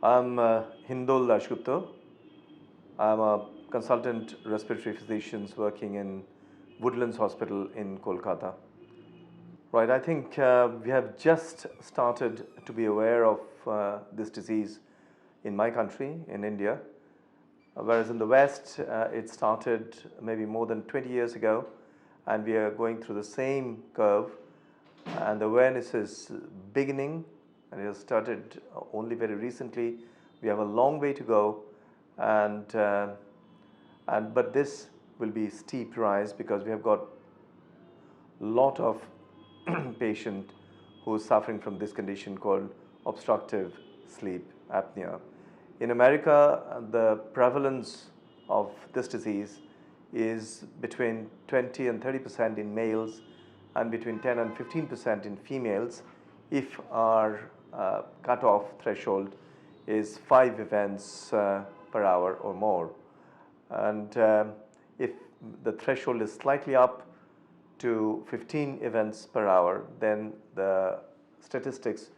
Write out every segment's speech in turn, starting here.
I'm Hindol Dasgupta. I'm a consultant respiratory physician working in Woodlands Hospital in Kolkata. Right, I think we have just started to be aware of this disease in my country, in India, whereas in the West it started maybe more than 20 years ago, and we are going through the same curve, and the awareness is beginning, and it has started only very recently. We have a long way to go, but this will be steep rise because we have got a lot of patient who is suffering from this condition called obstructive sleep apnea. In America, the prevalence of this disease is between 20 and 30% in males and between 10 and 15% in females if our cutoff threshold is 5 events per hour or more. And if the threshold is slightly up to 15 events per hour, then the statistics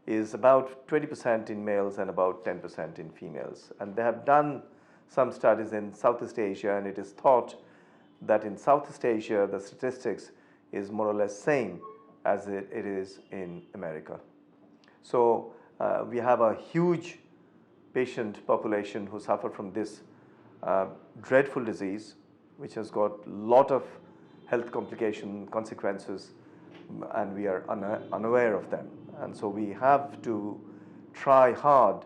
is about 20% in males and about 10% in females. And they have done some studies in Southeast Asia, and it is thought that in Southeast Asia the statistics is more or less same as it is in America. So we have a huge patient population who suffer from this dreadful disease, which has got a lot of health consequences, and we are unaware of them. And so we have to try hard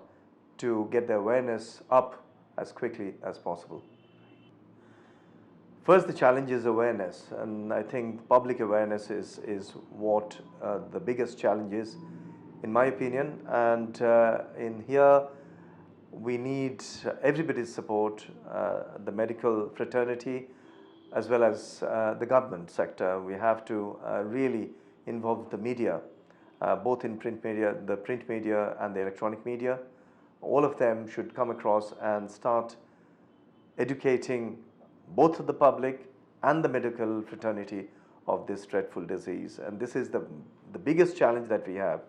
to get the awareness up as quickly as possible. First, the challenge is awareness, and I think public awareness is what the biggest challenge is, in my opinion. And in here, we need everybody's support, the medical fraternity, as well as the government sector. We have to really involve the media, both in print media, the print media and the electronic media. All of them should come across and start educating both the public and the medical fraternity of this dreadful disease. And this is the biggest challenge that we have.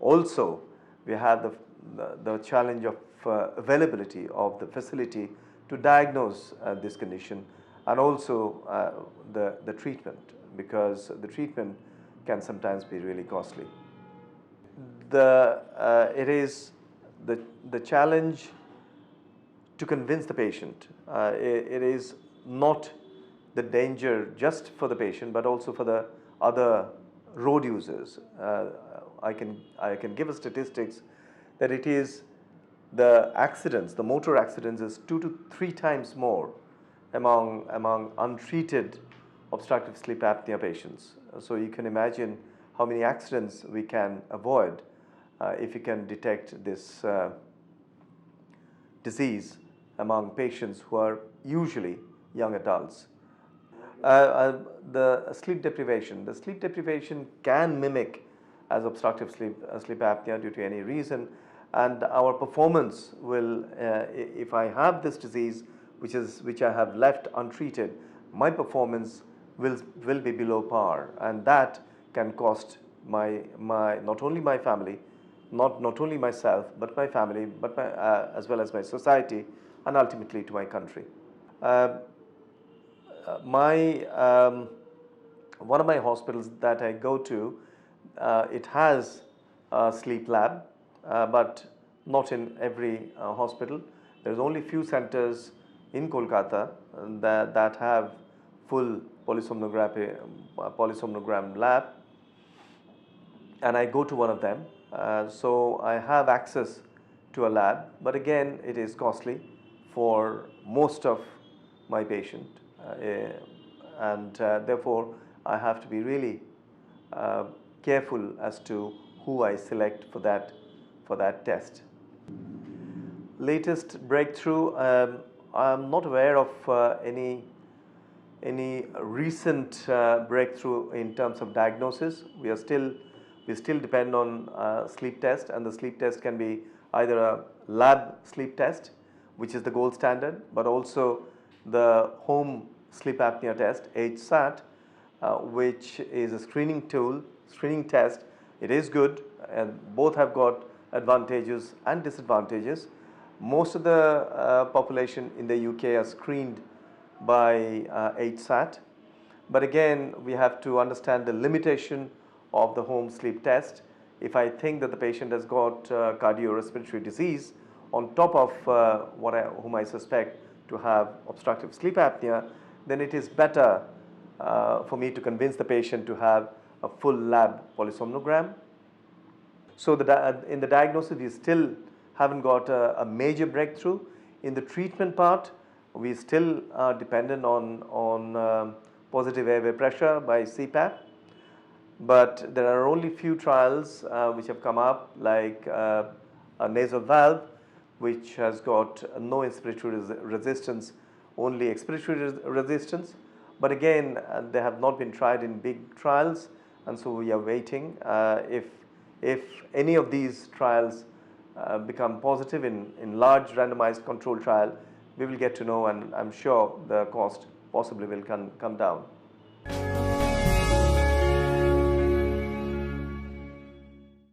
Also, we have the challenge of availability of the facility to diagnose this condition, and also the treatment, because the treatment can sometimes be really costly. It is the challenge to convince the patient. It is not the danger just for the patient, but also for the other road users. I can give a statistics that it is the accidents, the motor accidents, is 2 to 3 times more among untreated obstructive sleep apnea patients. So you can imagine how many accidents we can avoid if we can detect this disease among patients who are usually young adults. The sleep deprivation can mimic as obstructive sleep apnea due to any reason, and our performance will, if I have this disease which I have left untreated, my performance will be below par, and that can cost my not only my family, not only myself, but my family, but as well as my society, and ultimately to my country. One of my hospitals that I go to, it has a sleep lab, but not in every hospital. There's only few centers in Kolkata that have full polysomnogram lab, and I go to one of them. So I have access to a lab, but again it is costly for most of my patient, and therefore I have to be really careful as to who I select for that test. Latest breakthrough, I'm not aware of any recent breakthrough in terms of diagnosis. We still depend on sleep test, and the sleep test can be either a lab sleep test, which is the gold standard, but also the Home Sleep Apnea Test, HSAT, which is a screening test. It is good, and both have got advantages and disadvantages. Most of the population in the UK are screened by HSAT, but again we have to understand the limitation of the home sleep test. If I think that the patient has got cardiorespiratory disease on top of whom I suspect to have obstructive sleep apnea, then it is better for me to convince the patient to have a full lab polysomnogram. So in the diagnosis, we still haven't got a major breakthrough. In the treatment part, we still are dependent on positive airway pressure by CPAP. But there are only few trials which have come up, like a nasal valve, which has got no inspiratory resistance, only expiratory resistance. But again, they have not been tried in big trials, and so we are waiting. If any of these trials become positive in large randomized control trial, we will get to know, and I'm sure the cost possibly will come down.